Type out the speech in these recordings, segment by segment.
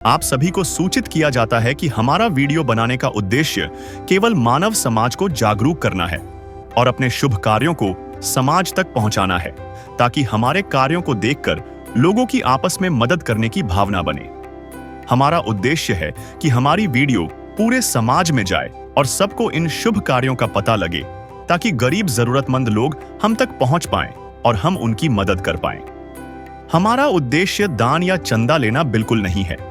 आप सभी को सूचित किया जाता है कि हमारा वीडियो बनाने का उद्देश्य केवल मानव समाज को जागरूक करना है और अपने शुभ कार्यों को समाज तक पहुंचाना है, ताकि हमारे कार्यों को देखकर लोगों की आपस में मदद करने की भावना बने। हमारा उद्देश्य है कि हमारी वीडियो पूरे समाज में जाए और सबको इन शुभ कार्यों का पता लगे, ताकि गरीब जरूरतमंद लोग हम तक पहुंच पाएं और हम उनकी मदद कर पाएं। हमारा उद्देश्य दान या चंदा लेना बिल्कुल नहीं है।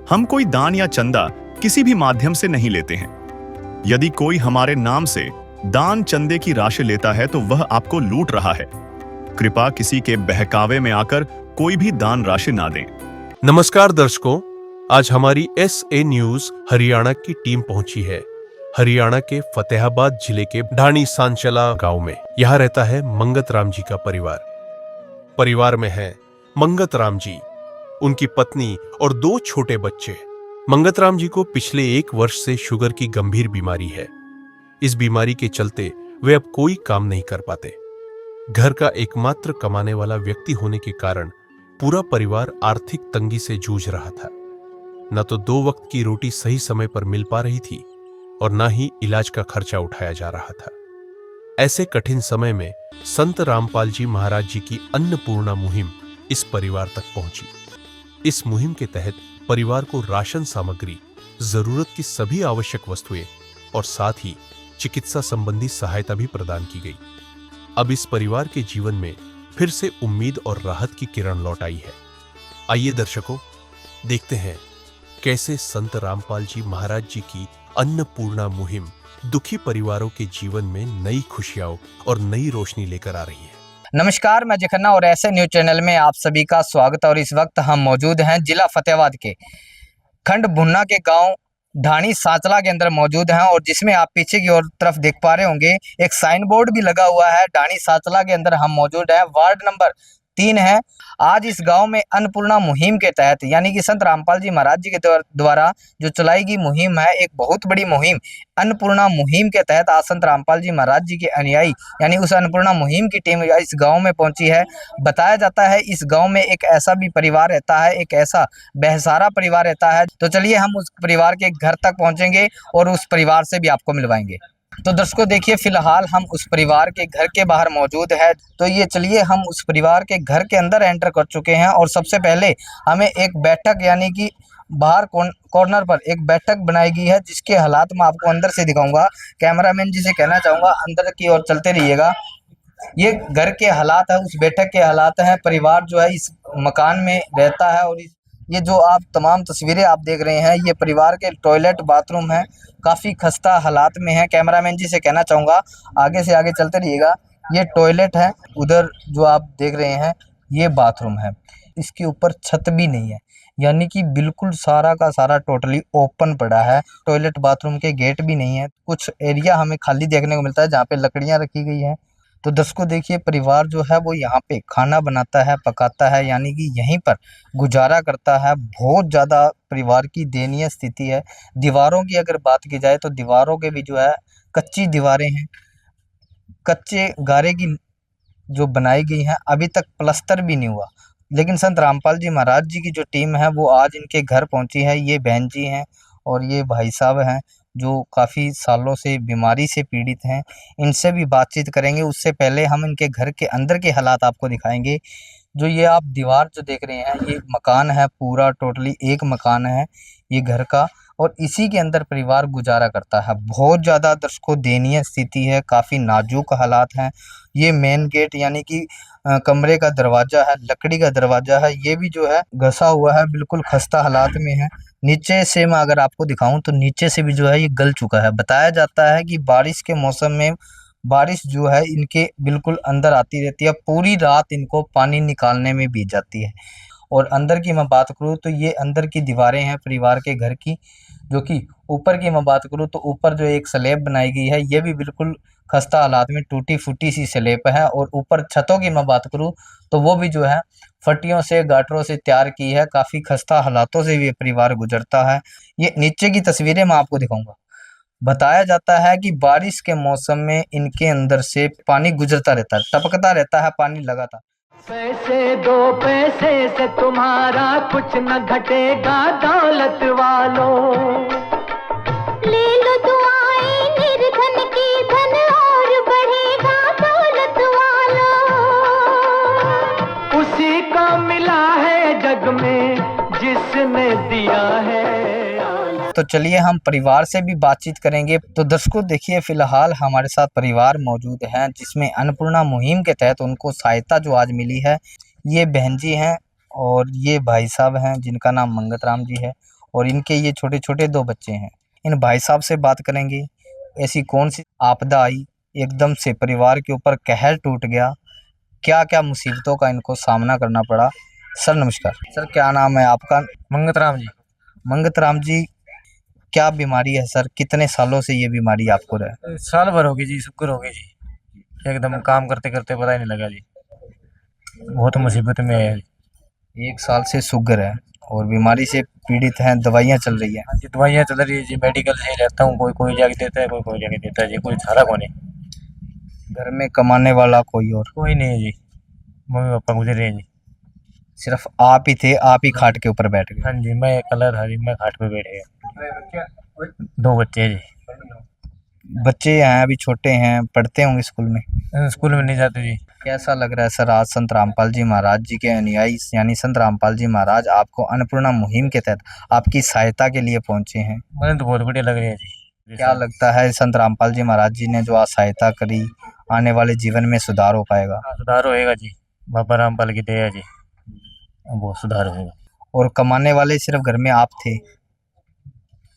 हम कोई दान या चंदा किसी भी माध्यम से नहीं लेते हैं। यदि कोई हमारे नाम से दान चंदे की राशि लेता है तो वह आपको लूट रहा है। कृपया किसी के बहकावे में आकर कोई भी दान राशि ना दें। नमस्कार दर्शकों, आज हमारी SA न्यूज हरियाणा की टीम पहुंची है हरियाणा के फतेहाबाद जिले के ढाणी सांचला गांव में। यहाँ रहता है मंगत राम जी का परिवार में है मंगत राम जी, उनकी पत्नी और 2 छोटे बच्चे। मंगत राम जी को पिछले 1 वर्ष से शुगर की गंभीर बीमारी है। इस बीमारी के चलते वे अब कोई काम नहीं कर पाते। घर का एकमात्र कमाने वाला व्यक्ति होने के कारण पूरा परिवार आर्थिक तंगी से जूझ रहा था। न तो 2 वक्त की रोटी सही समय पर मिल पा रही थी और न ही इलाज का खर्चा उठाया जा रहा था। ऐसे कठिन समय में संत रामपाल जी महाराज जी की अन्नपूर्णा मुहिम इस परिवार तक पहुंची। इस मुहिम के तहत परिवार को राशन सामग्री, जरूरत की सभी आवश्यक वस्तुएं और साथ ही चिकित्सा संबंधी सहायता भी प्रदान की गई। अब इस परिवार के जीवन में फिर से उम्मीद और राहत की किरण लौट आई है। आइए दर्शकों, देखते हैं कैसे संत रामपाल जी महाराज जी की अन्नपूर्णा मुहिम दुखी परिवारों के जीवन में नई खुशियां और नई रोशनी लेकर आ रही है। नमस्कार, मैं जखन्ना और ऐसे न्यूज चैनल में आप सभी का स्वागत है। और इस वक्त हम मौजूद हैं जिला फतेहाबाद के खंड भुन्ना के गांव ढाणी सांचला के अंदर मौजूद हैं, और जिसमें आप पीछे की ओर तरफ देख पा रहे होंगे एक साइन बोर्ड भी लगा हुआ है। ढाणी सांचला के अंदर हम मौजूद हैं, वार्ड नंबर 3 है। आज इस गांव में अन्नपूर्णा मुहिम के तहत, यानी कि संत रामपाल जी महाराज जी के द्वारा जो चलाई गई मुहिम है, एक बहुत बड़ी मुहिम अन्नपूर्णा मुहिम के तहत आज संत रामपाल जी महाराज जी के अनुयायी यानी उस अन्नपूर्णा मुहिम की टीम इस गांव में पहुंची है। बताया जाता है इस गांव में एक ऐसा भी परिवार रहता है, एक ऐसा बेसहारा परिवार रहता है। तो चलिए हम उस परिवार के घर तक पहुंचेंगे और उस परिवार से भी आपको मिलवाएंगे। तो दर्शकों देखिए, फिलहाल हम उस परिवार के घर के बाहर मौजूद है। तो ये चलिए हम उस परिवार के घर के अंदर एंटर कर चुके हैं, और सबसे पहले हमें एक बैठक यानी कि बाहर कॉर्नर पर एक बैठक बनाई गई है, जिसके हालात मैं आपको अंदर से दिखाऊंगा। कैमरामैन जी से कहना चाहूंगा अंदर की ओर चलते रहिएगा। ये घर के हालात है, उस बैठक के हालात हैं। परिवार जो है इस मकान में रहता है, और ये जो आप तमाम तस्वीरें आप देख रहे हैं, ये परिवार के टॉयलेट बाथरूम है, काफ़ी खस्ता हालात में है। कैमरामैन जी से कहना चाहूँगा आगे से आगे चलते रहिएगा। ये टॉयलेट है, उधर जो आप देख रहे हैं ये बाथरूम है। इसके ऊपर छत भी नहीं है, यानी कि बिल्कुल सारा का सारा टोटली ओपन पड़ा है। टॉयलेट बाथरूम के गेट भी नहीं है। कुछ एरिया हमें खाली देखने को मिलता है जहाँ पे लकड़ियाँ रखी गई हैं। तो दर्शकों देखिए, परिवार जो है वो यहाँ पे खाना बनाता है, पकाता है, यानी कि यहीं पर गुजारा करता है। बहुत ज़्यादा परिवार की दयनीय स्थिति है। दीवारों की अगर बात की जाए तो दीवारों के भी जो है कच्ची दीवारें हैं, कच्चे गारे की जो बनाई गई हैं, अभी तक प्लास्टर भी नहीं हुआ। लेकिन संत रामपाल जी महाराज जी की जो टीम है वो आज इनके घर पहुंची है। ये बहन जी हैं और ये भाई साहब हैं जो काफ़ी सालों से बीमारी से पीड़ित हैं। इनसे भी बातचीत करेंगे। उससे पहले हम इनके घर के अंदर के हालात आपको दिखाएंगे। जो ये आप दीवार जो देख रहे हैं, ये मकान है, पूरा टोटली एक मकान है ये घर का, और इसी के अंदर परिवार गुजारा करता है। बहुत ज़्यादा दर्शकों दयनीय स्थिति है, काफ़ी नाजुक हालात हैं। ये मेन गेट यानी कि कमरे का दरवाज़ा है, लकड़ी का दरवाज़ा है, ये भी जो है घसा हुआ है, बिल्कुल खस्ता हालात में है। नीचे से मैं अगर आपको दिखाऊं तो नीचे से भी जो है ये गल चुका है। बताया जाता है कि बारिश के मौसम में बारिश जो है इनके बिल्कुल अंदर आती रहती है, पूरी रात इनको पानी निकालने में बीत जाती है। और अंदर की मैं बात करूँ तो ये अंदर की दीवारें हैं परिवार के घर की, जो कि ऊपर की मैं बात करूँ तो ऊपर जो एक स्लैब बनाई गई है, ये भी बिल्कुल खस्ता हालात में टूटी फूटी सी स्लैब है। और ऊपर छतों की मैं बात करूँ तो वो भी जो है फटियों से, गाटरों से तैयार की है। काफ़ी खस्ता हालातों से ये परिवार गुजरता है। ये नीचे की तस्वीरें मैं आपको दिखाऊंगा। बताया जाता है कि बारिश के मौसम में इनके अंदर से पानी गुजरता रहता है, टपकता रहता है पानी लगातार। पैसे दो पैसे से तुम्हारा कुछ न घटेगा दौलत वालों। ले लो दुआएं निर्धन की, धन और बढ़ेगा दौलत वालों। उसी को मिला है जग में जिसने दिया है। तो चलिए हम परिवार से भी बातचीत करेंगे। तो दर्शकों देखिए, फिलहाल हमारे साथ परिवार मौजूद हैं जिसमें अन्नपूर्णा मुहिम के तहत उनको सहायता जो आज मिली है। ये बहन जी हैं और ये भाई साहब हैं जिनका नाम मंगत राम जी है, और इनके ये छोटे छोटे 2 बच्चे हैं। इन भाई साहब से बात करेंगे, ऐसी कौन सी आपदा आई, एकदम से परिवार के ऊपर कहर टूट गया, क्या क्या मुसीबतों का इनको सामना करना पड़ा। सर नमस्कार। सर क्या नाम है आपका? मंगत राम जी। मंगत राम जी, क्या बीमारी है सर? कितने सालों से ये बीमारी आपको रहा? साल भर होगी जी, शुक्र होगी जी। एकदम काम करते करते पता ही नहीं लगा जी, बहुत मुसीबत में है। 1 साल से शुगर है और बीमारी से पीड़ित हैं, दवाइयाँ चल रही हैं। हाँ जी, दवाइयाँ चल रही है जी, मेडिकल से ही रहता हूँ। कोई जाके देता है, कोई जाके देता है जी, कोई सारा को नहीं। घर में कमाने वाला कोई और? कोई नहीं है जी, मम्मी पापा गुजरे हैं जी। सिर्फ आप ही थे, आप ही खाट के ऊपर बैठ गए? हाँ जी, मैं कलर हरी, मैं खाट पे बैठ गया। 2 बच्चे हैं जी। बच्चे हैं अभी छोटे हैं, पढ़ते होंगे स्कूल में? स्कूल में नहीं जाते जी। कैसा लग रहा है सर, आज संत रामपाल जी महाराज जी के अनुयायी यानी संत रामपाल जी महाराज आपको अन्नपूर्णा मुहिम के तहत आपकी सहायता के लिए पहुंचे हैं? मुझे तो बहुत बढ़िया लग रही है जी। क्या लगता है संत रामपाल जी महाराज जी ने जो आज सहायता करी, आने वाले जीवन में सुधार हो पाएगा? हाँ, सुधार होएगा जी, बाबा रामपाल की दया जी, बहुत सुधार होएगा। और कमाने वाले सिर्फ घर में आप थे,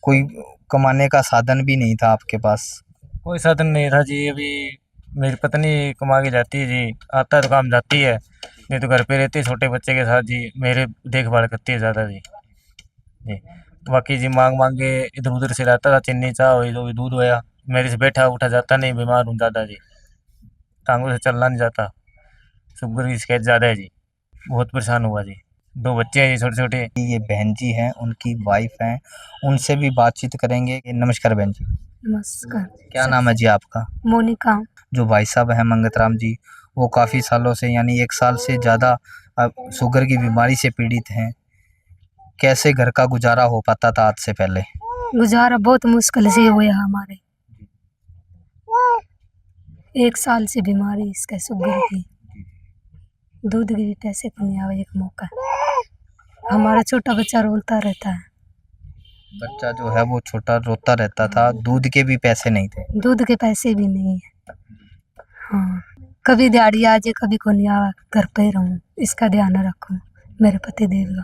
कोई कमाने का साधन भी नहीं था आपके पास? कोई साधन नहीं था जी। अभी मेरी पत्नी कमा के जाती है जी, आता है तो काम जाती है, नहीं तो घर पे रहती है छोटे बच्चे के साथ जी। मेरे देखभाल करती है ज़्यादा जी। जी बाकी जी मांग के इधर उधर से लाता था, चीनी चाह हुई तो दूध होया, मेरे से बैठा उठा जाता नहीं, बीमार हूँ ज़्यादा जी, टांगों से चलना नहीं जाता, शुगर की शिकायत ज़्यादा है जी, बहुत परेशान हुआ जी। 2 बच्चे हैं जी छोटे छोटे। ये बहन जी हैं, उनकी वाइफ हैं, उनसे भी बातचीत करेंगे। नमस्कार बहन जी। नमस्कार। क्या नाम है जी आपका? मोनिका। जो भाई साहब हैं मंगत राम जी, वो काफ़ी सालों से यानी 1 साल से ज़्यादा शुगर की बीमारी से पीड़ित हैं। कैसे घर का गुजारा हो पाता था आज से पहले? गुजारा बहुत मुश्किल से हुआ हमारे। 1 साल से बीमारी इसका शुगर की, दूध की भी पैसे को नहीं आवे एक मौका। हमारा छोटा बच्चा रोता रहता है। बच्चा जो है वो छोटा रोता रहता था, दूध के भी पैसे नहीं थे? दूध के पैसे भी नहीं है। हाँ, कभी दिहाड़ी आ जाए, कभी को नहीं आवा, घर पे रहूँ, इसका ध्यान रखूँ मेरे पति देव का।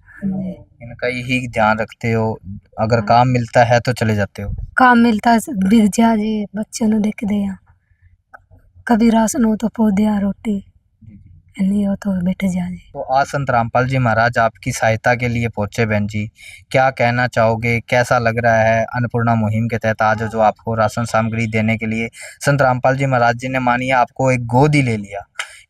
हाँ जी। इनका यही ध्यान रखते हो? अगर काम मिलता है तो चले जाते हो? काम मिलता है बिक जा जी, बच्चों ने देख दिया, कभी राशन हो तो पो दिया, रोटी नहीं हो तो बैठ जा जी। तो आज संत रामपाल जी महाराज आपकी सहायता के लिए पहुंचे। बहन जी क्या कहना चाहोगे, कैसा लग रहा है अन्नपूर्णा मुहिम के तहत आज जो आपको राशन सामग्री देने के लिए संत रामपाल जी महाराज जी ने मानिए आपको एक गोद ही ले लिया,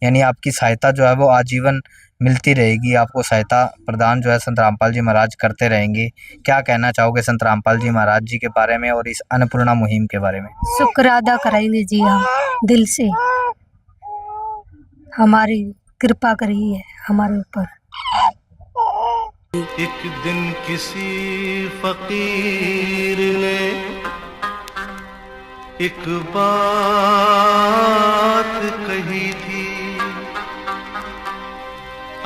यानी आपकी सहायता जो है वो आजीवन मिलती रहेगी, आपको सहायता प्रदान जो है संत रामपाल जी महाराज करते रहेंगे। क्या कहना चाहोगे संत रामपाल जी महाराज जी के बारे में और इस अन्नपूर्णा मुहिम के बारे में? शुक्र अदा करेंगे जी हम दिल से, हमारी कृपा करी है हमारे ऊपर। एक दिन किसी फकीर ने एक बात कही थी,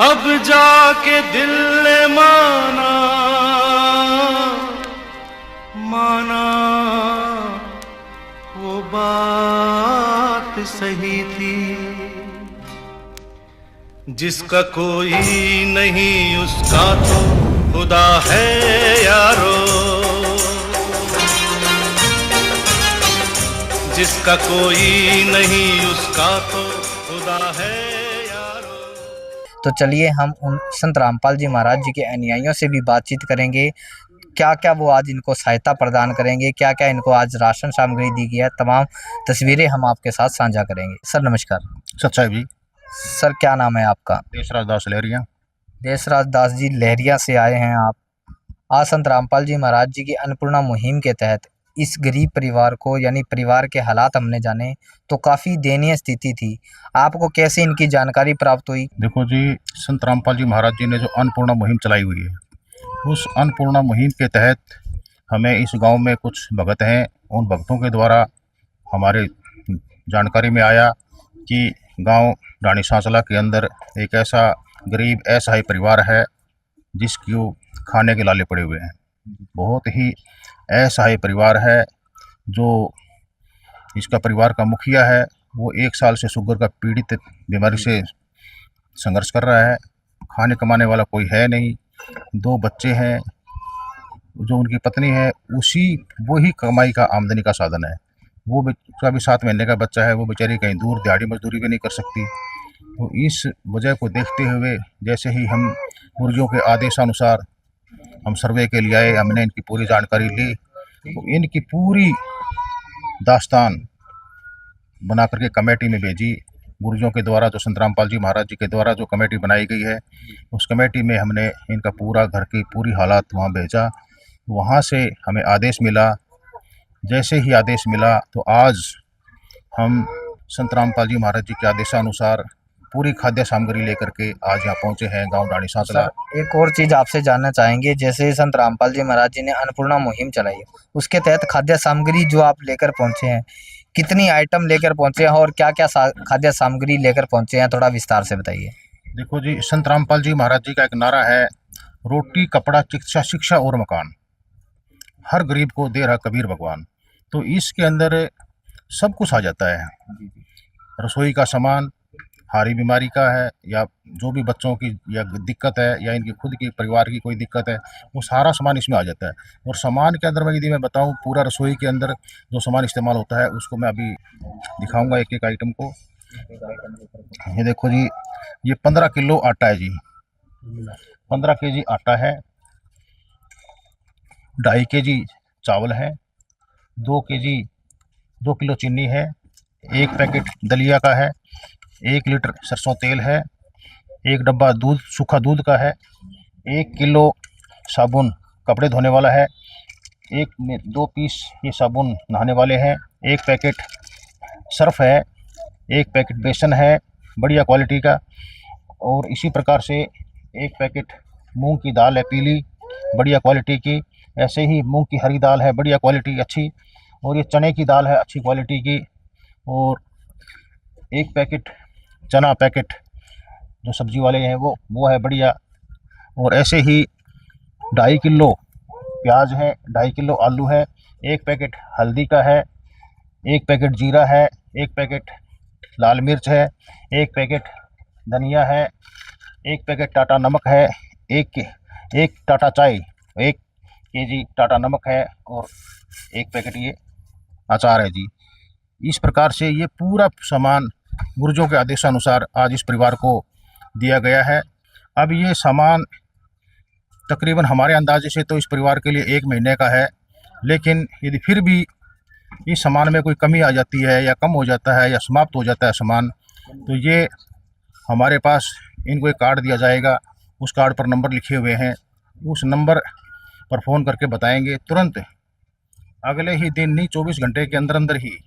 अब जाके दिल ने माना वो बात सही थी। जिसका कोई नहीं उसका तो खुदा है यारो, जिसका कोई नहीं उसका तो खुदा है यारो। तो चलिए हम उन संत रामपाल जी महाराज जी के अनुयायियों से भी बातचीत करेंगे, क्या क्या वो आज इनको सहायता प्रदान करेंगे, क्या क्या इनको आज राशन सामग्री दी गई है, तमाम तस्वीरें हम आपके साथ साझा करेंगे। सर नमस्कार। सच्चाई भी। सर क्या नाम है आपका? देशराज दास लहरिया। देशराज दास जी लहरिया से आए हैं आप। आज संत रामपाल जी महाराज जी की अन्नपूर्णा मुहिम के तहत इस गरीब परिवार को यानी परिवार के हालात हमने जाने तो काफ़ी दयनीय स्थिति थी। आपको कैसे इनकी जानकारी प्राप्त हुई? देखो जी, संत रामपाल जी महाराज जी ने जो अन्नपूर्णा मुहिम चलाई हुई है, उस अन्नपूर्णा मुहिम के तहत हमें इस गांव में कुछ भगत हैं, उन भक्तों के द्वारा हमारे जानकारी में आया कि गांव ढाणी सांचला के अंदर एक ऐसा गरीब असहाय परिवार है जिसको खाने के लाले पड़े हुए हैं। बहुत ही असहाय परिवार है। जो इसका परिवार का मुखिया है वो 1 साल से शुगर का पीड़ित बीमारी से संघर्ष कर रहा है। खाने कमाने वाला कोई है नहीं। 2 बच्चे हैं। जो उनकी पत्नी है वही कमाई का आमदनी का साधन है। वो उसका भी 7 महीने का बच्चा है। वो बेचारी कहीं दूर दिहाड़ी मजदूरी भी नहीं कर सकती। तो इस वजह को देखते हुए जैसे ही हम गुरुजियों के आदेशानुसार हम सर्वे के लिए आए, हमने इनकी पूरी जानकारी ली, तो इनकी पूरी दास्तान बना करके कमेटी में भेजी। गुरुजियों के द्वारा जो संत रामपाल जी महाराज जी के द्वारा जो कमेटी बनाई गई है, उस कमेटी में हमने इनका पूरा घर की पूरी हालात वहाँ भेजा। वहाँ से हमें आदेश मिला। जैसे ही आदेश मिला तो आज हम संत रामपाल जी महाराज जी के आदेशानुसार पूरी खाद्य सामग्री लेकर के आज यहाँ पहुँचे हैं गांव ढाणी सांचला। एक और चीज़ आपसे जानना चाहेंगे, जैसे संत रामपाल जी महाराज जी ने अन्नपूर्णा मुहिम चलाई है, उसके तहत खाद्य सामग्री जो आप लेकर पहुँचे हैं, कितनी आइटम लेकर पहुँचे हैं और क्या क्या खाद्य सामग्री लेकर पहुँचे हैं, थोड़ा विस्तार से बताइए। देखो जी, संत रामपाल जी महाराज जी का एक नारा है, रोटी कपड़ा चिकित्सा शिक्षा और मकान, हर गरीब को दे रहा कबीर भगवान। तो इसके अंदर सब कुछ आ जाता है। रसोई का सामान, हारी बीमारी का है, या जो भी बच्चों की या दिक्कत है या इनकी खुद की परिवार की कोई दिक्कत है, वो सारा सामान इसमें आ जाता है। और सामान के अंदर यदि मैं बताऊं, पूरा रसोई के अंदर जो सामान इस्तेमाल होता है उसको मैं अभी दिखाऊंगा एक एक आइटम को। ये देखो जी, ये 15 किलो आटा है जी, 15 केजी आटा है, 2.5 केजी चावल है, 2 किलो चीनी है, 1 पैकेट दलिया का है, 1 लीटर सरसों तेल है, 1 डब्बा दूध सूखा दूध का है, 1 किलो साबुन कपड़े धोने वाला है, 2 पीस ये साबुन नहाने वाले हैं, 1 पैकेट सर्फ है, 1 पैकेट बेसन है बढ़िया क्वालिटी का, और इसी प्रकार से 1 पैकेट मूंग की दाल है पीली बढ़िया क्वालिटी की, ऐसे ही मूंग की हरी दाल है बढ़िया क्वालिटी अच्छी, और ये चने की दाल है अच्छी क्वालिटी की, और 1 पैकेट चना पैकेट जो सब्जी वाले हैं वो है बढ़िया, और ऐसे ही 2.5 किलो प्याज है, 2.5 किलो आलू है, 1 पैकेट हल्दी का है, 1 पैकेट जीरा है, 1 पैकेट लाल मिर्च है, 1 पैकेट धनिया है, 1 पैकेट टाटा नमक है, एक टाटा चाय, 1 केजी टाटा नमक है, और 1 पैकेट ये अचार है जी। इस प्रकार से ये पूरा सामान गुरुजों के आदेशानुसार आज इस परिवार को दिया गया है। अब ये सामान तकरीबन हमारे अंदाजे से तो इस परिवार के लिए 1 महीने का है, लेकिन यदि फिर भी इस सामान में कोई कमी आ जाती है या कम हो जाता है या समाप्त हो जाता है सामान, तो ये हमारे पास इनको एक कार्ड दिया जाएगा। उस कार्ड पर नंबर लिखे हुए हैं, उस नंबर पर फ़ोन करके बताएंगे, तुरंत अगले ही दिन नहीं 24 घंटे के अंदर अंदर ही,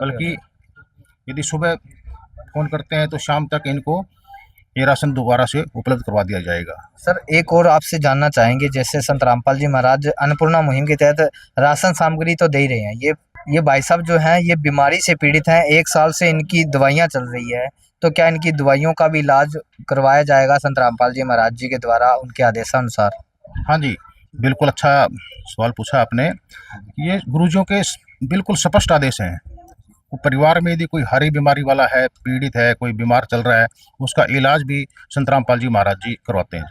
बल्कि यदि सुबह फ़ोन करते हैं तो शाम तक इनको ये राशन दोबारा से उपलब्ध करवा दिया जाएगा। सर, एक और आपसे जानना चाहेंगे, जैसे संत रामपाल जी महाराज अन्नपूर्णा मुहिम के तहत राशन सामग्री तो दे ही रहे हैं, ये भाई साहब जो हैं ये बीमारी से पीड़ित हैं, 1 साल से इनकी दवाइयाँ चल रही है, तो क्या इनकी दवाइयों का भी इलाज करवाया जाएगा संत रामपाल जी महाराज जी के द्वारा उनके आदेशानुसार? हाँ जी, बिल्कुल अच्छा सवाल पूछा आपने। ये गुरुजियों के बिल्कुल स्पष्ट आदेश हैं। परिवार में यदि कोई हारी बीमारी वाला है, पीड़ित है, कोई बीमार चल रहा है, उसका इलाज भी संत रामपाल जी महाराज जी करवाते हैं।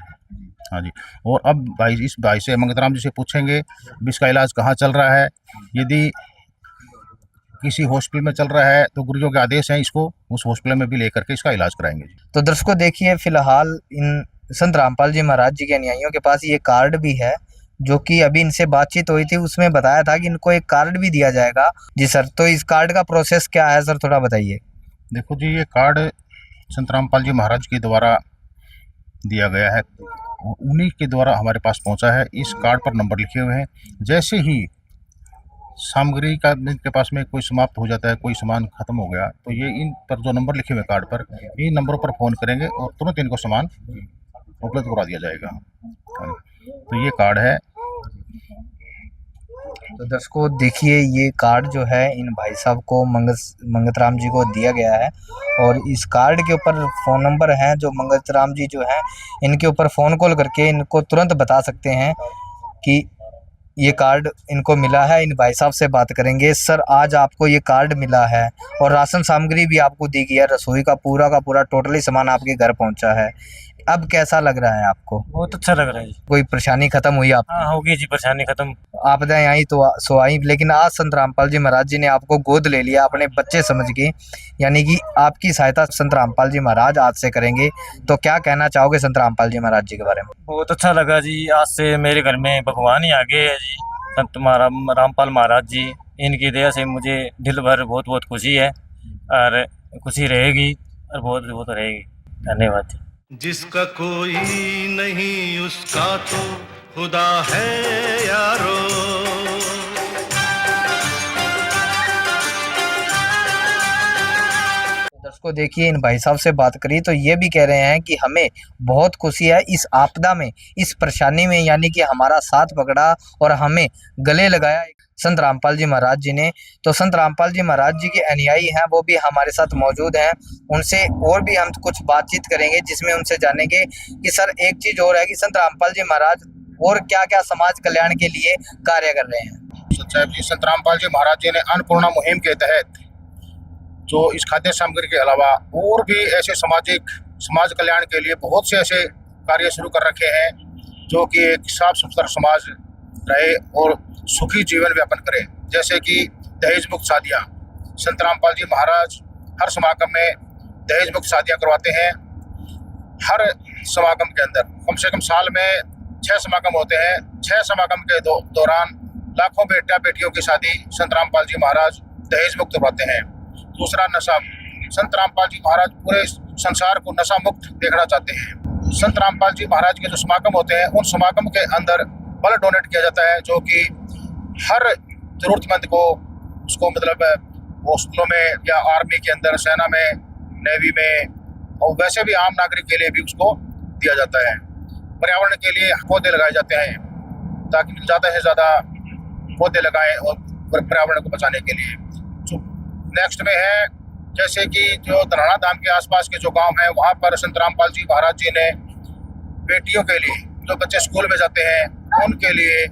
हाँ जी। और अब इस भाई से मंगतराम जी से पूछेंगे इसका इलाज कहाँ चल रहा है। यदि किसी हॉस्पिटल में चल रहा है तो गुरुजियों के आदेश हैं, इसको उस हॉस्पिटल में भी लेकर के इसका इलाज कराएंगे। तो दर्शकों देखिए, फिलहाल इन संत रामपाल जी महाराज जी के अनुयायियों के पास ये कार्ड भी है, जो कि अभी इनसे बातचीत हुई थी, उसमें बताया था कि इनको एक कार्ड भी दिया जाएगा। जी सर, तो इस कार्ड का प्रोसेस क्या है सर, थोड़ा बताइए। देखो जी, ये कार्ड संत रामपाल जी महाराज के द्वारा दिया गया है और उन्हीं के द्वारा हमारे पास पहुंचा है। इस कार्ड पर नंबर लिखे हुए हैं। जैसे ही सामग्री का इनके पास में कोई समाप्त हो जाता है, कोई सामान खत्म हो गया, तो ये इन पर जो नंबर लिखे हुए कार्ड पर, इन नंबरों पर फ़ोन करेंगे और तुरंत इनको सामान उपलब्ध करवा दिया जाएगा। तो ये कार्ड है। तो दर्शकों देखिए, ये कार्ड जो है इन भाई साहब को मंगत राम जी को दिया गया है, और इस कार्ड के ऊपर फ़ोन नंबर हैं जो मंगत राम जी जो हैं इनके ऊपर फ़ोन कॉल करके इनको तुरंत बता सकते हैं कि ये कार्ड इनको मिला है। इन भाई साहब से बात करेंगे। सर, आज आपको ये कार्ड मिला है और राशन सामग्री भी आपको दी गई है, रसोई का पूरा टोटली सामान आपके घर पहुंचा है, अब कैसा लग रहा है आपको? बहुत अच्छा लग रहा है जी। कोई परेशानी खत्म हुई आप? हाँ, होगी जी परेशानी खत्म। आपदाएं आई तो सो आई, लेकिन आज संत रामपाल जी महाराज जी ने आपको गोद ले लिया अपने बच्चे समझ के, यानी कि आपकी सहायता संत रामपाल जी महाराज आज से करेंगे। तो क्या कहना चाहोगे संत रामपाल जी महाराज जी के बारे में? बहुत अच्छा लगा जी, आज से मेरे घर में भगवान ही आ गए है जी, संत रामपाल महाराज जी। इनकी दया से मुझे दिल भर बहुत खुशी है, और खुशी रहेगी और बहुत रहेगी। धन्यवाद जी। जिसका कोई नहीं उसका तो खुदा है यारो। दर्शकों देखिए, इन भाई साहब से बात करी तो ये भी कह रहे हैं कि हमें बहुत खुशी है इस आपदा में, इस परेशानी में, यानी कि हमारा साथ पकड़ा और हमें गले लगाया संत रामपाल जी महाराज जी ने। तो संत रामपाल जी महाराज जी के अनुयायी हैं, वो भी हमारे साथ मौजूद हैं। उनसे और भी हम कुछ बातचीत करेंगे, जिसमें उनसे जानेंगे कि सर एक चीज और है कि संत रामपाल जी महाराज और क्या क्या समाज कल्याण के लिए कार्य कर रहे हैं। संत रामपाल जी महाराज जी ने अन्नपूर्णा मुहिम के तहत जो इस खाद्य सामग्री के अलावा और भी ऐसे समाज कल्याण के लिए बहुत से ऐसे कार्य शुरू कर रखे हैं, जो कि एक साफ सुथरा समाज रहे और सुखी जीवन व्यापन करे। जैसे कि दहेज मुक्त शादियाँ, संत रामपाल जी महाराज हर समागम में दहेज मुक्त शादियाँ करवाते हैं। हर समागम के अंदर कम से कम साल में 6 समागम होते हैं। 6 समागम के दौरान लाखों बेटा बेटियों की शादी संत रामपाल जी महाराज दहेज मुक्त करवाते हैं। दूसरा, नशा। संत रामपाल जी महाराज पूरे संसार को नशा मुक्त देखना चाहते हैं। संत रामपाल जी महाराज के जो समागम होते हैं, उन समागम के अंदर ब्लड डोनेट किया जाता है, जो कि हर जरूरतमंद को उसको मतलब हॉस्पिटलों में या आर्मी के अंदर, सेना में, नेवी में और वैसे भी आम नागरिक के लिए भी उसको दिया जाता है। पर्यावरण के लिए पौधे लगाए जाते हैं, ताकि ज़्यादा से ज़्यादा पौधे लगाएं और पर्यावरण को बचाने के लिए। जो नेक्स्ट में है, जैसे कि जो धनाना धाम के आसपास के जो गांव हैं, वहाँ पर संत रामपाल जी महाराज जी ने बेटियों के लिए, जो बच्चे स्कूल में जाते हैं उनके लिए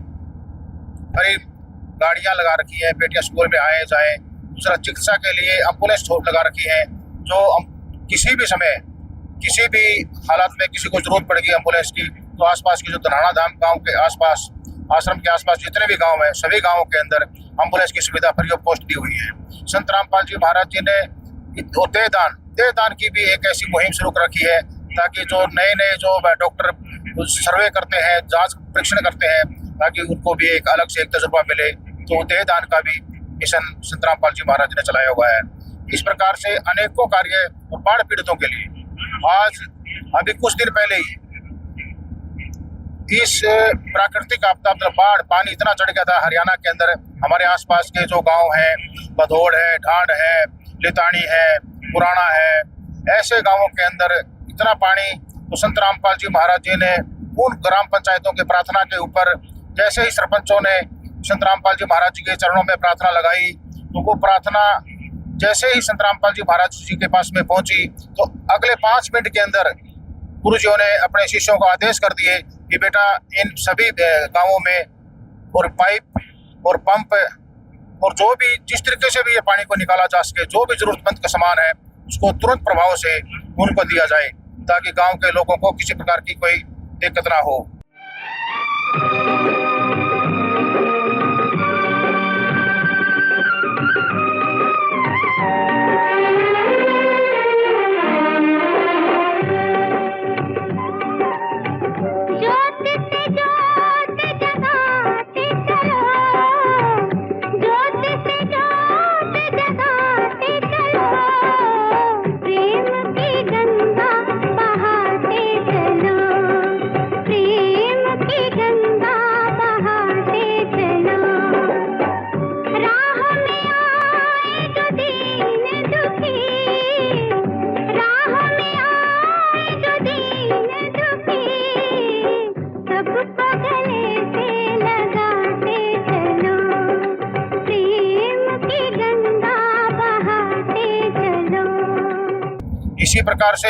कई गाड़ियाँ लगा रखी हैं, बेटियाँ स्कूल में आए जाएं। दूसरा, चिकित्सा के लिए एम्बुलेंस लगा रखी है, जो किसी भी समय, किसी भी हालात में किसी को जरूरत पड़ेगी एम्बुलेंस की, तो आसपास की जो धनाना धाम गाँव के आसपास, आश्रम के आसपास जितने भी गांव हैं, सभी गांवों के अंदर एम्बुलेंस की सुविधा फ्री ऑफ कॉस्ट दी हुई है। संत रामपाल जी महाराज जी ने देहदान की भी एक ऐसी मुहिम शुरू कर रखी है, ताकि जो नए जो डॉक्टर सर्वे करते हैं, जांच परीक्षण करते हैं, ताकि उनको भी एक अलग से एक तजुर्बा मिले। तो देहदान का भी मिशन संत रामपाल जी महाराज जी ने चलाया हुआ है। इस प्रकार से अनेकों कार्य और बाढ़ पीड़ितों के लिए, आज अभी कुछ दिन पहले ही इस प्राकृतिक आपदा मतलब बाढ़, पानी इतना चढ़ गया था हरियाणा के अंदर। हमारे आसपास के जो गांव हैं, भदौड़ है, ढांड है, लितानी है, पुराना है, ऐसे गांवों के अंदर इतना पानी, तो संत रामपाल जी महाराज जी ने उन ग्राम पंचायतों के प्रार्थना के ऊपर, जैसे ही सरपंचों ने संत रामपाल जी महाराज जी के चरणों में प्रार्थना लगाई, तो वो प्रार्थना जैसे ही संत रामपाल जी महाराज जी के पास में पहुंची, तो अगले 5 मिनट के अंदर गुरुजियों ने अपने शिष्यों को आदेश कर दिए कि बेटा इन सभी गांवों में और पाइप और पंप और जो भी जिस तरीके से भी ये पानी को निकाला जा सके, जो भी जरूरतमंद का सामान है उसको तुरंत प्रभाव से उनको दिया जाए, ताकि गांव के लोगों को किसी प्रकार की कोई दिक्कत ना हो। प्रेम इसी प्रकार से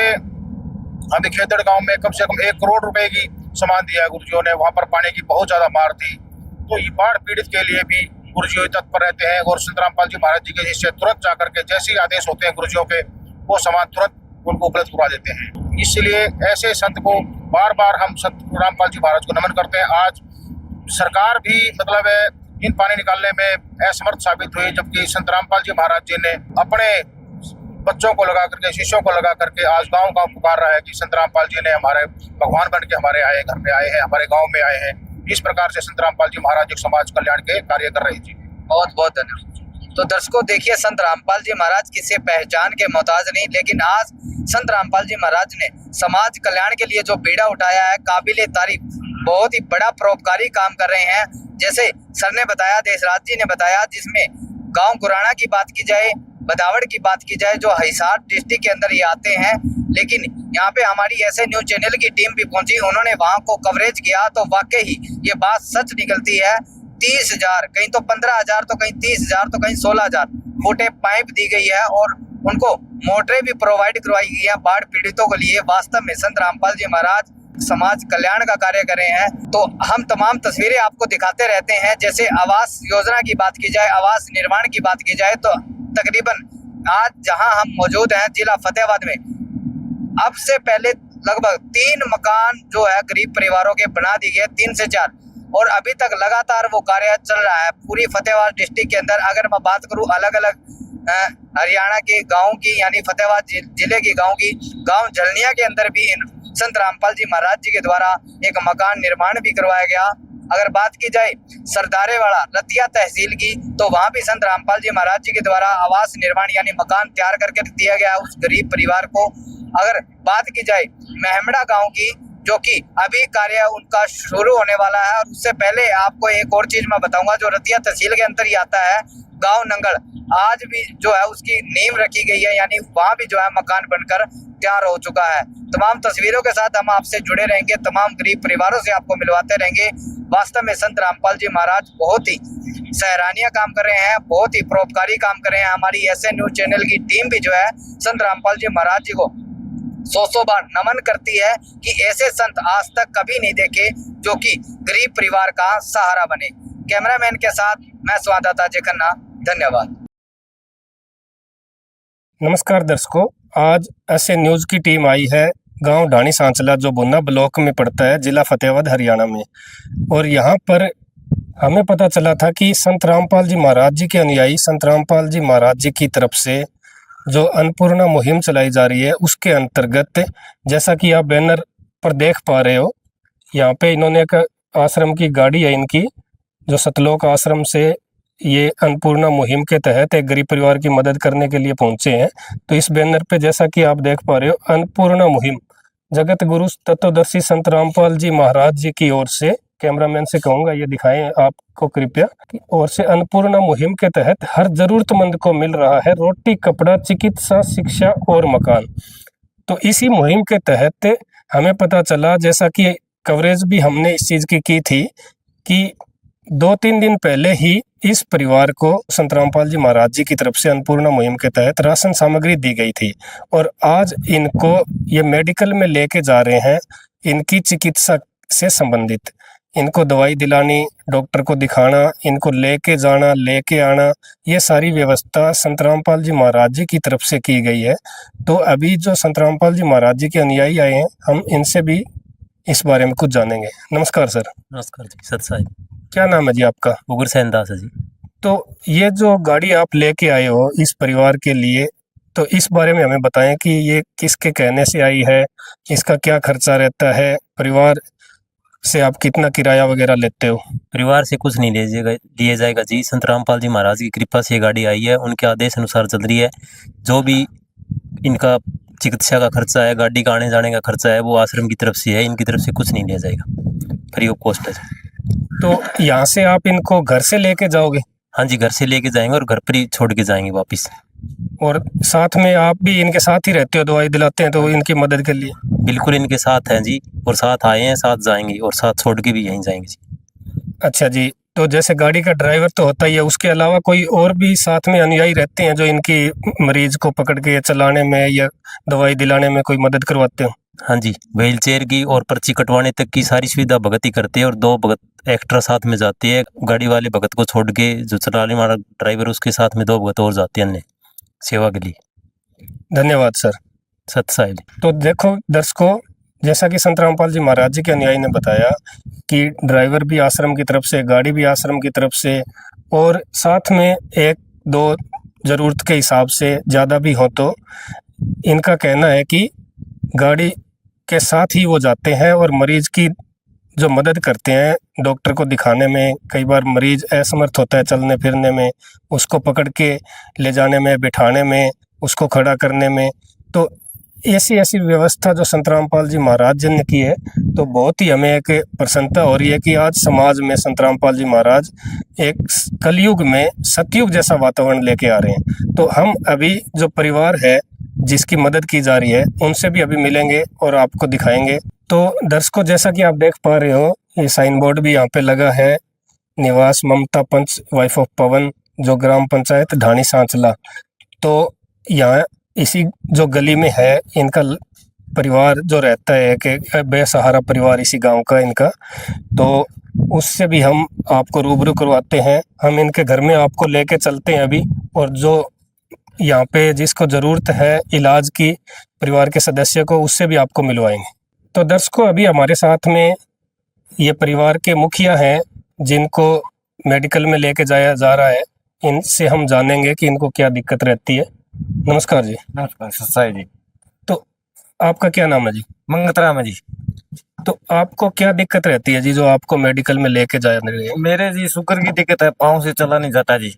हमें खेतड़ गांव में कम से कम 1 करोड़ रुपए की सामान दिया है गुरुजियों ने। वहां पर पानी की बहुत ज्यादा मार थी, तो ये बाढ़ पीड़ित के लिए भी गुरुजी तत्पर रहते हैं और संत रामपाल जी महाराज जी के हिस्से तुरंत जाकर के जैसे ही आदेश होते हैं गुरुजियों के, वो सामान तुरंत उनको उपलब्ध करवा देते हैं। इसलिए ऐसे संत को बार बार हम संत रामपाल जी महाराज को नमन करते हैं। आज सरकार भी मतलब इन पानी निकालने में असमर्थ साबित हुई, जबकि संत रामपाल जी महाराज जी ने अपने बच्चों को लगा करके, शिष्यों को लगा करके आज गांव गांव पुकार रहा है कि संत रामपाल जी ने हमारे भगवान बन के हमारे आए, घर में आए हैं, हमारे गांव में आए हैं। इस प्रकार से संत रामपाल जी महाराज एक समाज कल्याण के कार्य कर रहे जी। बहुत बहुत धन्यवाद। तो दर्शकों देखिए, संत रामपाल जी महाराज किसी पहचान के मोहताज नहीं, लेकिन आज संत रामपाल जी महाराज ने समाज कल्याण के लिए जो बीड़ा उठाया है, काबिले तारीफ, बहुत ही बड़ा परोपकारी काम कर रहे हैं। जैसे सर ने बताया, देशराज जी ने बताया, जिसमें गांव गुराना की बात की जाए, बदावड़ की बात की जाए, जो हिसार डिस्ट्रिक्ट के अंदर ये आते हैं, लेकिन यहाँ पे हमारी ऐसे न्यूज चैनल की टीम भी पहुंची, उन्होंने वहां को कवरेज किया, तो वाकई ही ये बात सच निकलती है। 30,000, कहीं तो 15,000, तो कहीं 30,000, तो कहीं 16,000 फुटे पाइप दी गई है और उनको मोटरें भी प्रोवाइड करवाई गई है बाढ़ पीड़ितों के लिए। वास्तव में संत रामपाल जी महाराज समाज कल्याण का कार्य कर रहे हैं। तो हम तमाम तस्वीरें आपको दिखाते रहते हैं। जैसे आवास योजना की बात की जाए, आवास निर्माण की बात की जाए, तो तकरीबन आज जहां हम मौजूद हैं जिला फतेहाबाद में, अब से पहले लगभग 3 मकान जो है गरीब परिवारों के बना दिए गए, 3 से 4, और अभी तक लगातार वो कार्य चल रहा है पूरी फतेहाबाद डिस्ट्रिक्ट के अंदर। अगर मैं बात करूं अलग अलग हरियाणा के गाँव की, यानी फतेहाबाद जिले के गाँव की, गाँव जलनिया के अंदर भी संत रामपाल जी महाराज जी के द्वारा एक मकान निर्माण भी करवाया गया। अगर बात की जाए सरदारेवाड़ा रतिया तहसील की, तो वहां भी संत रामपाल जी महाराज जी के द्वारा आवास निर्माण यानी मकान तैयार करके दिया गया उस गरीब परिवार को। अगर बात की जाए महमड़ा गांव की, जो कि अभी कार्य उनका शुरू होने वाला है, और उससे पहले आपको एक और चीज मैं बताऊंगा जो रतिया तहसील के अंदर ही आता है, गांव नंगल, आज भी जो है उसकी नींव रखी गई है, यानी वहां भी जो है मकान बनकर तैयार हो चुका है। तमाम तस्वीरों के साथ हम आपसे जुड़े रहेंगे, तमाम गरीब परिवारों से आपको मिलवाते रहेंगे। वास्तव में संत रामपाल जी महाराज बहुत ही सराहनीय काम कर रहे हैं, बहुत ही परोपकारी काम कर रहे हैं। हमारी ऐसे न्यूज चैनल की टीम भी जो है संत रामपाल जी महाराज जी को 100 बार नमन करती है कि ऐसे संत आज तक कभी नहीं देखे जो कि गरीब परिवार का सहारा बने। कैमरामैन के साथ मैं स्वागत अजय खन्ना, धन्यवाद। नमस्कार दर्शकों, आज ऐसे न्यूज़ की टीम आई है गांव ढाणी सांचला, जो बुन्ना ब्लॉक में पड़ता है, जिला फतेहाबाद हरियाणा में। और यहाँ पर हमें पता चला था कि संत रामपाल जी महाराज जी के अनुयायी संत रामपाल जी महाराज जी की तरफ से जो अन्नपूर्णा मुहिम चलाई जा रही है, उसके अंतर्गत जैसा कि आप बैनर पर देख पा रहे हो, यहाँ पे इन्होंने एक आश्रम की गाड़ी है इनकी, जो सतलोक आश्रम से ये अन्नपूर्णा मुहिम के तहत एक गरीब परिवार की मदद करने के लिए पहुंचे हैं। तो इस बैनर पे जैसा कि आप देख पा रहे हो, अन्नपूर्णा मुहिम जगत गुरु तत्वदर्शी संत रामपाल जी महाराज जी की ओर से, कैमरामैन से कहूंगा ये दिखाएं आपको कृपया, और से अन्नपूर्णा मुहिम के तहत हर जरूरतमंद को मिल रहा है रोटी, कपड़ा, चिकित्सा, शिक्षा और मकान। तो इसी मुहिम के तहत हमें पता चला, जैसा कि कवरेज भी हमने इस चीज की थी, कि 2-3 दिन पहले ही इस परिवार को संत रामपाल जी महाराज जी की तरफ से अन्नपूर्णा मुहिम के तहत राशन सामग्री दी गई थी, और आज इनको ये मेडिकल में लेके जा रहे हैं, इनकी चिकित्सा से संबंधित, इनको दवाई दिलानी, डॉक्टर को दिखाना, इनको लेके जाना, लेके आना, ये सारी व्यवस्था संत रामपाल जी महाराज जी की तरफ से की गई है। तो अभी जो संत रामपाल जी महाराज जी के अनुयायी आए हैं, हम इनसे भी इस बारे में कुछ जानेंगे। नमस्कार सर। नमस्कार जी, सत साहिब। क्या नाम है जी आपका? उग्रसेन दास है जी। तो ये जो गाड़ी आप लेके आए हो इस परिवार के लिए, तो इस बारे में हमें बताएं कि ये किसके कहने से आई है, इसका क्या खर्चा रहता है, परिवार से आप कितना किराया वगैरह लेते हो? परिवार से कुछ नहीं लिए जाएगा जी, संत रामपाल जी महाराज की कृपा से ये गाड़ी आई है, उनके आदेश अनुसार चल रही है। जो भी इनका चिकित्सा का खर्चा है, गाड़ी का आने जाने का खर्चा है, वो आश्रम की तरफ से है, इनकी तरफ से कुछ नहीं लिया जाएगा, फ्री ऑफ कॉस्ट है। तो यहाँ से आप इनको घर से लेके जाओगे? हाँ जी, घर से लेके जाएंगे और घर पर ही छोड़ के जाएंगे वापस। और साथ में आप भी इनके साथ ही रहते हो, दवाई दिलाते हैं तो इनकी मदद के लिए? बिल्कुल इनके साथ हैं जी, और साथ आए हैं, साथ जाएंगे और साथ छोड़ के भी यहीं जाएंगे जी। अच्छा जी, तो जैसे गाड़ी का ड्राइवर तो होता ही है, उसके अलावा कोई और भी साथ में अनुयायी रहते हैं जो इनकी मरीज को पकड़ के चलाने में या दवाई दिलाने में कोई मदद करवाते हो? हाँ जी, व्हील चेयर की और पर्ची कटवाने तक की सारी सुविधा भगत ही करते हैं और 2 भगत एक्स्ट्रा साथ में जाते हैं। गाड़ी वाले भगत को छोड़ के जो चलाने वाला ड्राइवर उसके साथ में 2 भगत और जाते हैं अन्य सेवा के लिए। धन्यवाद सर। सत साहिब। तो देखो दर्शकों, जैसा कि संत रामपाल जी महाराज जी के अनुयायी ने बताया कि ड्राइवर भी आश्रम की तरफ से, गाड़ी भी आश्रम की तरफ से, और साथ में 1-2 ज़रूरत के हिसाब से ज़्यादा भी हो तो इनका कहना है कि गाड़ी के साथ ही वो जाते हैं और मरीज की जो मदद करते हैं डॉक्टर को दिखाने में। कई बार मरीज असमर्थ होता है चलने फिरने में, उसको पकड़ के ले जाने में, बिठाने में, उसको खड़ा करने में। तो ऐसी व्यवस्था जो संत रामपाल जी महाराज जी ने की है, तो बहुत ही हमें एक प्रसन्नता हो रही है कि आज समाज में संत रामपाल जी महाराज एक कलयुग में सतयुग जैसा वातावरण लेके आ रहे हैं। तो हम अभी जो परिवार है जिसकी मदद की जा रही है उनसे भी अभी मिलेंगे और आपको दिखाएंगे। तो दर्शकों, जैसा कि आप देख पा रहे हो, ये साइन बोर्ड भी यहाँ पे लगा है, निवास ममता पंच वाइफ ऑफ पवन, जो ग्राम पंचायत ढाणी सांचला। तो यहाँ इसी जो गली में है इनका परिवार जो रहता है कि बेसहारा परिवार इसी गांव का इनका, तो उससे भी हम आपको रूबरू करवाते हैं। हम इनके घर में आपको लेके चलते हैं अभी, और जो यहाँ पे जिसको ज़रूरत है इलाज की परिवार के सदस्य को, उससे भी आपको मिलवाएंगे। तो दर्शकों, अभी हमारे साथ में ये परिवार के मुखिया हैं जिनको मेडिकल में लेके जाया जा रहा है। इनसे हम जानेंगे कि इनको क्या दिक्कत रहती है। नमस्कार जी। नमस्कार ससाई जी। तो आपका क्या नाम है जी? मंगतराम है जी। तो आपको क्या दिक्कत रहती है जी जो आपको मेडिकल में लेके जा रहे हैं? मेरे जी शुगर की दिक्कत है, पाँव से चला नहीं जाता जी,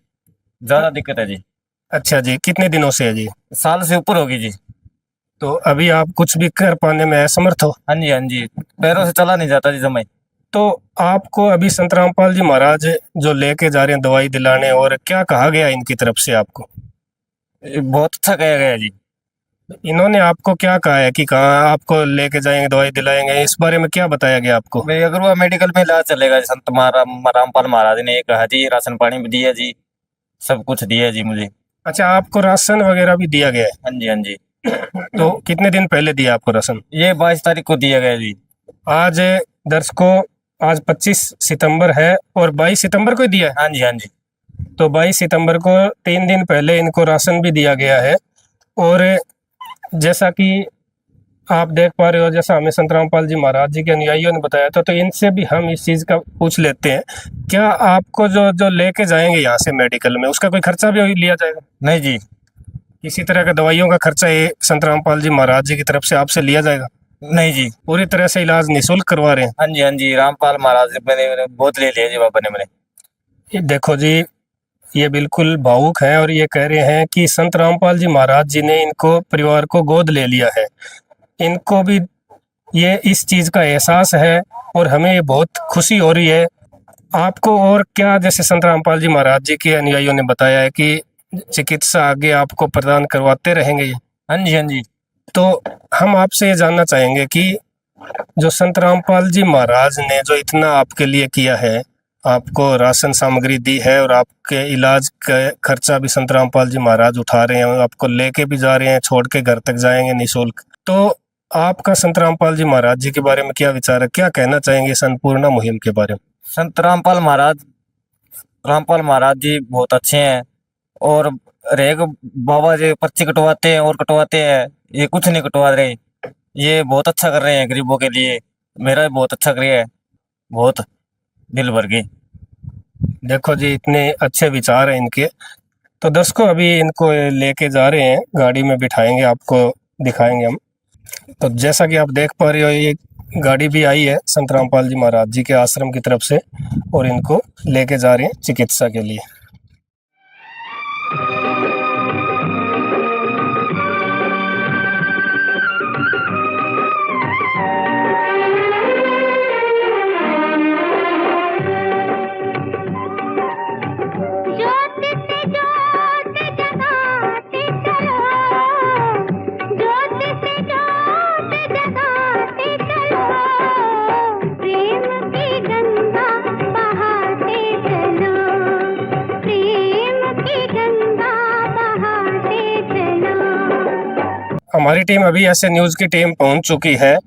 ज्यादा दिक्कत है जी। अच्छा जी, कितने दिनों से है जी? साल से ऊपर होगी जी। तो अभी आप कुछ भी कर पाने में असमर्थ हो? हाँ जी, हाँ जी, पैरों से चला नहीं जाता जी जमाई। तो आपको अभी संत रामपाल जी महाराज जो लेके जा रहे हैं दवाई दिलाने, और क्या कहा गया इनकी तरफ से आपको? बहुत अच्छा कहा गया जी। इन्होंने आपको क्या कहा है कि कहाँ आपको लेके जाएंगे, दवाई दिलाएंगे, इस बारे में क्या बताया गया आपको? भाई अगर वो मेडिकल में इलाज चलेगा, संत रामपाल महाराज ने ये कहा जी, राशन पानी भी दिया जी, सब कुछ दिया जी मुझे। अच्छा, आपको राशन वगैरह भी दिया गया है? हाँ जी, हाँ जी। तो कितने दिन पहले दिया आपको राशन? ये 22 तारीख को दिया गया जी। आज दर्शकों, आज 25 सितंबर है और 22 सितंबर को ही दिया है? हाँ जी, हाँ जी। तो 22 सितंबर को 3 दिन पहले इनको राशन भी दिया गया है। और जैसा कि आप देख पा रहे हो, जैसा हमें संत रामपाल जी महाराज जी के अनुयायियों ने बताया था, तो इनसे भी हम इस चीज़ का पूछ लेते हैं, क्या आपको जो लेके जाएंगे यहाँ से मेडिकल में, उसका कोई खर्चा भी लिया जाएगा? नहीं जी, किसी तरह का दवाइयों का खर्चा ये संत रामपाल जी महाराज जी की तरफ से आपसे लिया जाएगा? नहीं जी, पूरी तरह से इलाज निःशुल्क करवा रहे हैं? हाँ जी, हाँ जी। रामपाल महाराज मैंने बहुत ले लिया जी बाबा ने। मैंने ये देखो जी, ये बिल्कुल भावुक है और ये कह रहे हैं कि संत रामपाल जी महाराज जी ने इनको परिवार को गोद ले लिया है। इनको भी ये इस चीज़ का एहसास है और हमें ये बहुत खुशी हो रही है। आपको और क्या, जैसे संत रामपाल जी महाराज जी के अनुयायियों ने बताया है कि चिकित्सा आगे आपको प्रदान करवाते रहेंगे ये? हाँ जी, हाँ जी। तो हम आपसे ये जानना चाहेंगे कि जो संत रामपाल जी महाराज ने जो इतना आपके लिए किया है, आपको राशन सामग्री दी है और आपके इलाज का खर्चा भी संत रामपाल जी महाराज उठा रहे हैं, आपको लेके भी जा रहे हैं, छोड़ के घर तक जाएंगे निःशुल्क, तो आपका संत रामपाल जी महाराज जी के बारे में क्या विचार है? क्या कहना चाहेंगे इस अन्नपूर्णा मुहिम के बारे में? संत रामपाल महाराज जी बहुत अच्छे हैं और रेग बाबा जी पर्ची कटवाते हैं और कटवाते हैं, ये कुछ नहीं कटवा रहे, ये बहुत अच्छा कर रहे हैं गरीबों के लिए। मेरा भी बहुत अच्छा कर है, बहुत दिल भर के। देखो जी, इतने अच्छे विचार हैं इनके। तो दर्शकों, अभी इनको लेके जा रहे हैं, गाड़ी में बिठाएंगे, आपको दिखाएंगे हम। तो जैसा कि आप देख पा रहे हो, ये गाड़ी भी आई है संत रामपाल जी महाराज जी के आश्रम की तरफ से और इनको लेके जा रहे हैं चिकित्सा के लिए। प्रेम की गंगा बहाते हमारी टीम अभी ऐसे न्यूज़ की टीम पहुंच चुकी है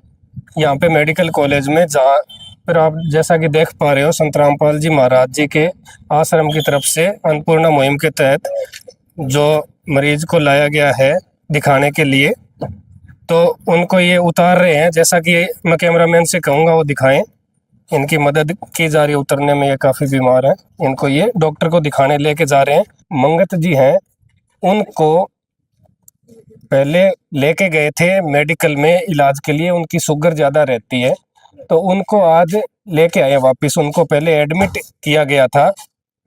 यहाँ पे मेडिकल कॉलेज में, जहाँ पर आप जैसा कि देख पा रहे हो संत रामपाल जी महाराज जी के आश्रम की तरफ से अन्नपूर्णा मुहिम के तहत जो मरीज को लाया गया है दिखाने के लिए, तो उनको ये उतार रहे हैं। जैसा कि मैं कैमरामैन से कहूँगा वो दिखाएं, इनकी मदद की जा रही है उतरने में, ये काफ़ी बीमार हैं, इनको ये डॉक्टर को दिखाने लेके जा रहे हैं। मंगत जी हैं, उनको पहले लेके गए थे मेडिकल में इलाज के लिए, उनकी शुगर ज़्यादा रहती है तो उनको आज लेके आए वापस। उनको पहले एडमिट किया गया था,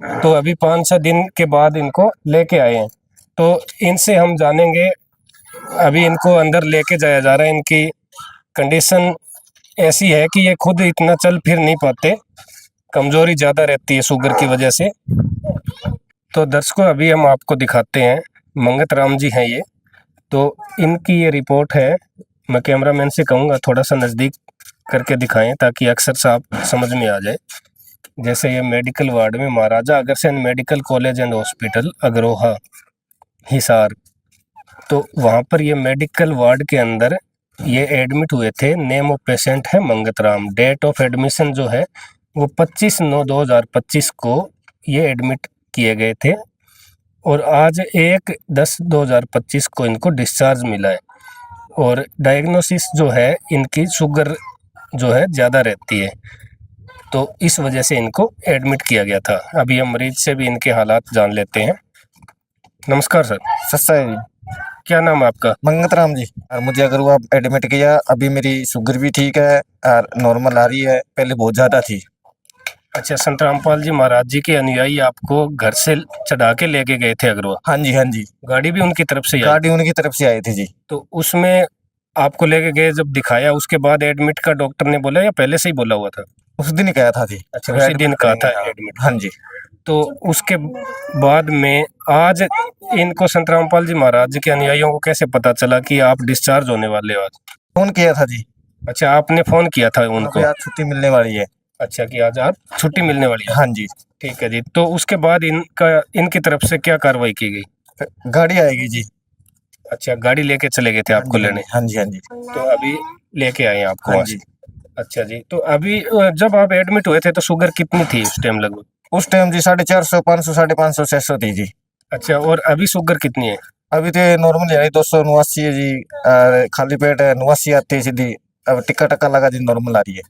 तो अभी 5-6 दिन के बाद इनको लेके आए हैं। तो इनसे हम जानेंगे, अभी इनको अंदर लेके जाया जा रहा है। इनकी कंडीशन ऐसी है कि ये खुद इतना चल फिर नहीं पाते, कमज़ोरी ज़्यादा रहती है शुगर की वजह से। तो दर्शकों अभी हम आपको दिखाते हैं, मंगत राम जी हैं ये, तो इनकी ये रिपोर्ट है। मैं कैमरामैन से कहूँगा थोड़ा सा नज़दीक करके दिखाएं ताकि अक्सर साफ समझ में आ जाए। जैसे ये मेडिकल वार्ड में Maharaja Agrasen medical college and hospital Agroha Hisar, तो वहाँ पर ये मेडिकल वार्ड के अंदर ये एडमिट हुए थे। नेम ऑफ पेशेंट है Mangat Ram. Date of admission जो है वो 25/9/2025 को ये एडमिट किए गए थे और आज 1/10/2025 को इनको डिस्चार्ज मिला है। और डायग्नोसिस जो है इनकी शुगर जो है ज़्यादा रहती है, तो इस वजह से इनको एडमिट किया गया था। अभी हम मरीज से भी इनके हालात जान लेते हैं। नमस्कार सर। सस्ता है जी। क्या नाम है आपका? मंगत राम जी। और मुझे अगर वो एडमिट किया, अभी मेरी शुगर भी ठीक है और नॉर्मल आ रही है, पहले बहुत ज़्यादा थी। अच्छा, संत रामपाल जी महाराज जी के अनुयायी आपको घर से चढ़ा के लेके गए थे अग्रवा? हाँ जी, हाँ जी। गाड़ी भी उनकी तरफ से? गाड़ी उनकी तरफ से आई थी जी। तो उसमें आपको लेके गए, जब दिखाया उसके बाद एडमिट का डॉक्टर ने बोला या पहले से ही बोला हुआ था? उस दिन ही कहा था जी। अच्छा, उसी दिन कहा था एडमिट? हाँ जी। तो उसके बाद में आज इनको संत रामपाल जी महाराज जी के अनुयायियों को कैसे पता चला कि आप डिस्चार्ज होने वाले हो आज? फोन किया था जी। अच्छा, आपने फोन किया था उनको? आज छुट्टी मिलने वाली है। अच्छा, कि आज आप छुट्टी मिलने वाली है? हाँ जी। ठीक है जी। तो उसके बाद इनकी तरफ से क्या कार्रवाई की गई? गाड़ी आएगी जी। अच्छा, गाड़ी लेके चले गए थे आपको लेने? हाँ जी, हाँ जी। तो अभी लेके आए आपको? हाँ जी। अच्छा जी। तो अभी जब आप एडमिट हुए थे तो शुगर कितनी थी उस टाइम लगभग? उस टाइम जी 450, 500, 550, 600 थी जी। अच्छा, और अभी शुगर कितनी है? अभी तो नॉर्मल है 289 है जी। और खाली पेट है 89 आती है सीधी। अब टिक्का टक्का लगा जी, नॉर्मल आ रही है।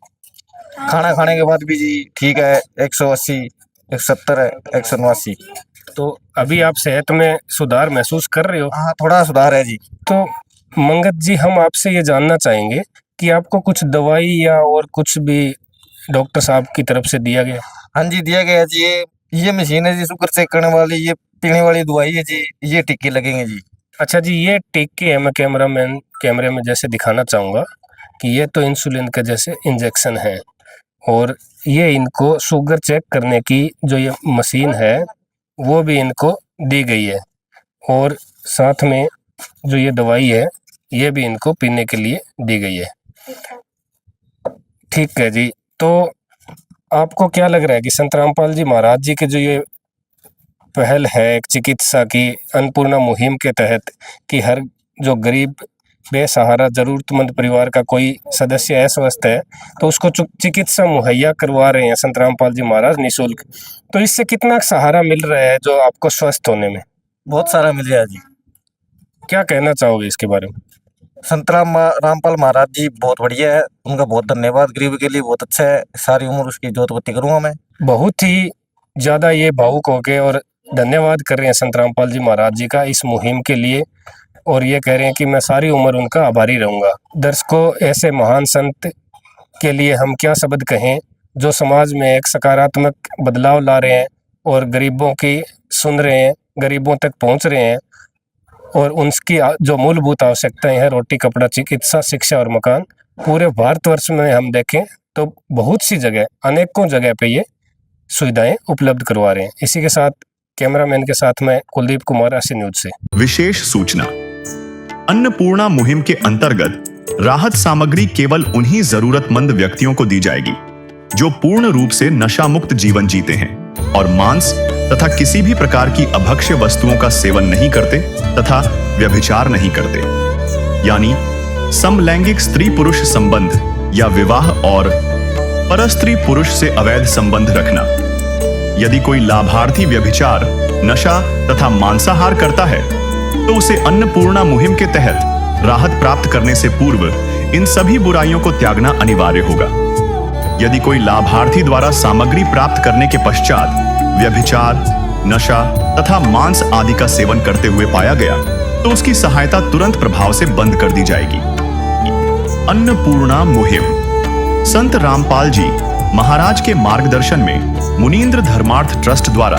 खाना खाने के बाद भी जी ठीक है, 180, 170 है, 189। तो अभी आप सेहत में सुधार महसूस कर रहे हो? हाँ, थोड़ा सुधार है जी। तो मंगत जी, हम आपसे ये जानना चाहेंगे कि आपको कुछ दवाई या और कुछ भी डॉक्टर साहब की तरफ से दिया गया? हाँ जी, दिया गया जी। ये मशीन है जी शुगर चेक करने वाली, ये पीने वाली दवाई है जी, ये टिक्के लगेंगे जी। अच्छा जी, ये टिक्के है, मैं कैमरे में जैसे दिखाना चाहूँगा कि ये तो इंसुलिन के जैसे इंजेक्शन है, और ये इनको शुगर चेक करने की जो ये मशीन है वो भी इनको दी गई है, और साथ में जो ये दवाई है ये भी इनको पीने के लिए दी गई है। ठीक है जी। तो आपको क्या लग रहा है कि संत रामपाल जी महाराज जी के जो ये पहल है एक चिकित्सा की अन्नपूर्णा मुहिम के तहत, कि हर जो गरीब बेसहारा जरूरतमंद परिवार का कोई सदस्य अस्वस्थ है तो उसको चिकित्सा मुहैया करवा रहे हैं संत रामपाल जी महाराज निःशुल्क, तो इससे कितना सहारा मिल रहा है जो आपको स्वस्थ होने में? बहुत सारा मिल रहा है जी। क्या कहना चाहोगे इसके बारे में? संत रामपाल महाराज जी बहुत बढ़िया है, उनका बहुत धन्यवाद। गरीब के लिए बहुत अच्छा है, सारी उम्र उसकी जोतपत्ती करूँगा मैं। बहुत ही ज़्यादा ये भावुक हो गए और धन्यवाद कर रहे हैं संत रामपाल जी महाराज जी का इस मुहिम के लिए, और ये कह रहे हैं कि मैं सारी उम्र उनका आभारी रहूँगा। दर्शकों, ऐसे महान संत के लिए हम क्या शब्द कहें जो समाज में एक सकारात्मक बदलाव ला रहे हैं और गरीबों की सुन रहे हैं, गरीबों तक पहुँच रहे हैं, और उनकी जो मूलभूत आवश्यकताएं हैं रोटी, कपड़ा, चिकित्सा, शिक्षा और मकान, पूरे भारतवर्ष में हम देखें तो बहुत सी जगह, अनेकों जगह पे ये सुविधाएं उपलब्ध करवा रहे हैं। इसी के साथ कैमरामैन के साथ मैं कुलदीप कुमार, एसए न्यूज से। विशेष सूचना, अन्नपूर्णा मुहिम के अंतर्गत राहत सामग्री केवल उन्हीं जरूरतमंद व्यक्तियों को दी जाएगी जो पूर्ण रूप से नशा मुक्त जीवन जीते हैं और मांस तथा किसी भी प्रकार की अभक्ष्य वस्तुओं का सेवन नहीं करते तथा व्यभिचार नहीं करते। यानी समलैंगिक स्त्री पुरुष संबंध या विवाह और परस्त्री पुरुष से अवैध संबंध रखना। यदि कोई लाभार्थी व्यभिचार, नशा तथा मांसाहार करता है तो उसे अन्नपूर्णा मुहिम के तहत राहत प्राप्त करने से पूर्व इन सभी बुराइयों को त्यागना अनिवार्य होगा। यदि कोई लाभार्थी द्वारा सामग्री प्राप्त करने के पश्चात व्यभिचार, नशा तथा मांस आदि का सेवन करते हुए पाया गया तो उसकी सहायता तुरंत प्रभाव से बंद कर दी जाएगी। अन्नपूर्णा मुहिम। संत रामपाल जी महाराज के मार्गदर्शन में मुनींद्र धर्मार्थ ट्रस्ट द्वारा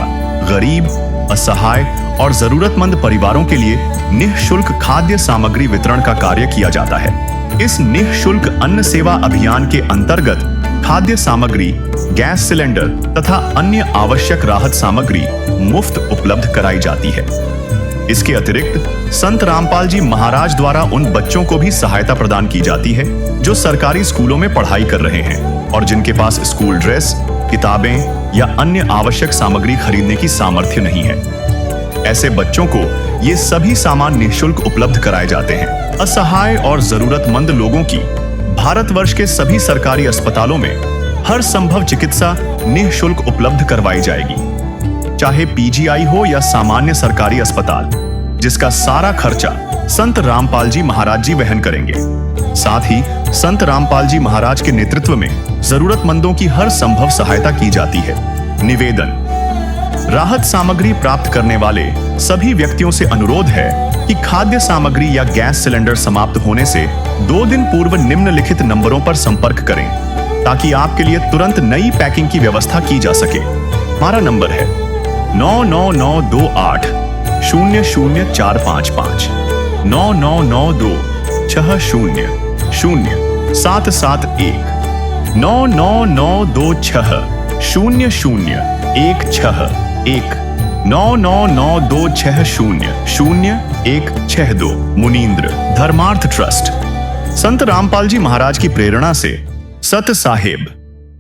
गरीब, असहाय और जरूरतमंद परिवारों के लिए निःशुल्क खाद्य सामग्री वितरण का कार्य किया जाता है। इस निःशुल्क अन्न सेवा अभियान के अंतर्गत खाद्य सामग्री, गैस सिलेंडर तथा अन्य आवश्यक राहत सामग्री मुफ्त उपलब्ध कराई जाती है। इसके अतिरिक्त संत रामपाल जी महाराज द्वारा उन बच्चों को भी सहायता प्रदान की जाती है जो सरकारी स्कूलों में पढ़ाई कर रहे हैं और जिनके पास स्कूल ड्रेस, किताबें या अन्य आवश्यक सामग्री खरीदने की सामर्थ्य नहीं है। ऐसे बच्चों को ये सभी सामान निःशुल्क उपलब्ध कराए जाते हैं। असहाय और जरूरतमंद लोगों की भारतवर्ष के सभी सरकारी अस्पतालों में हर संभव चिकित्सा निःशुल्क उपलब्ध करवाई जाएगी, चाहे पीजीआई हो या सामान्य सरकारी अस्पताल, जिसका सारा खर्चा संत रामपाल जी महाराज जी वहन करेंगे। साथ ही संत रामपाल जी महाराज के नेतृत्व में जरूरतमंदों की हर संभव सहायता की जाती है। निवेदन। राहत सामग्री प्राप्त करने वाले सभी व्यक्तियों से अनुरोध है कि खाद्य सामग्री या गैस सिलेंडर समाप्त होने से 2 दिन पूर्व निम्नलिखित नंबरों पर संपर्क करें ताकि आपके लिए तुरंत नई पैकिंग की व्यवस्था की जा सके। हमारा नंबर है 99928 00455 9992 60 0771 99926 0016 99926000162 मुनींद्र धर्मार्थ ट्रस्ट। संत रामपाल जी महाराज की प्रेरणा से सत साहेब